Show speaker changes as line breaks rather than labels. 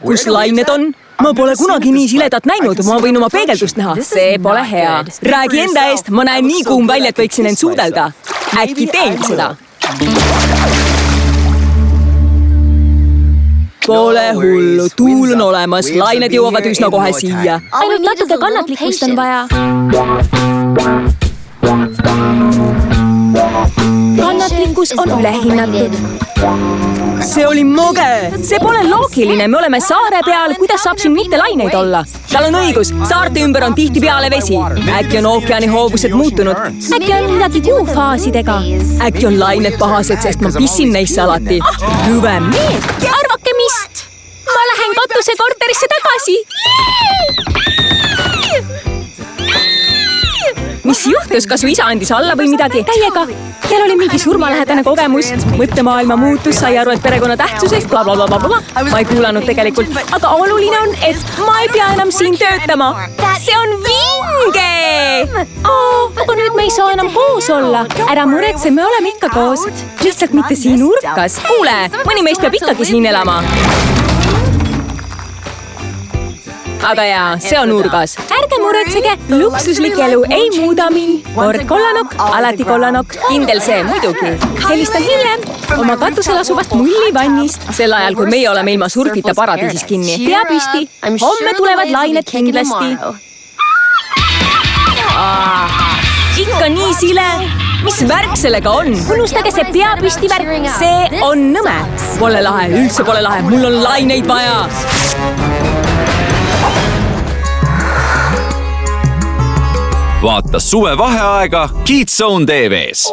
Kus lained on? Ma pole kunagi nii siledat näinud, ma võin oma peegeldust näha. See pole hea. Räägi enda eest, ma näen nii kuum välja, et võiksin end suudelda. Äkki teengi seda? Pole hullu, tuul on olemas, lained jõuavad üsna kohe siia.
Ainult natuke kannatlikkust on vaja. Kannatlikkus on ülehinnatud.
See oli moge! See pole loogiline, me oleme saare peal, kuidas saab siin mitte laineid olla? Tal on õigus, saarte ümber on tihtipeale vesi. Äkki on ookeani hoovused muutunud?
Äkki on midagi kuufaasidega?
Äkki on lained pahased, sest ma pissin neisse alati. Hüve meelt!
Arvake mis? Ma lähen katuse korterisse tagasi.
Mis juhtus, kas su isa andis alla või midagi?
Täiega. Teil oli mingi surmalähedane kogemus.
Mõttemaailma muutus, sai aru, et perekonna tähtsusest, blablabla. Ma ei kuulanud tegelikult, aga oluline on, et ma ei pea enam siin töötama. See on vinge!
Aga nüüd me ei saa enam koos olla. Ära muretse, me oleme ikka koos.
Lihtsalt mitte siin nurkas. Kuule, mõni meist peab ikkagi siin elama. Aga jaa, see on nurgas.
Ärge muretsege, luksuslik elu ei muuda mind. Kord kollanokk, alati kollanokk.
Kindel see, muidugi.
Helistan hiljem oma katusel asuvast mullivannist.
Sel ajal, kui meie oleme ilma surfita paradiisis kinni.
Pea püsti, homme tulevad lained kindlasti.
Ikka nii sile. Mis värk sellega on?
Unustage see pea püsti värk.
See on nõme. Pole lahe, üldse pole lahe. Mul on laineid vaja.
Vaata suvevaheaega Kids Zone TV-s.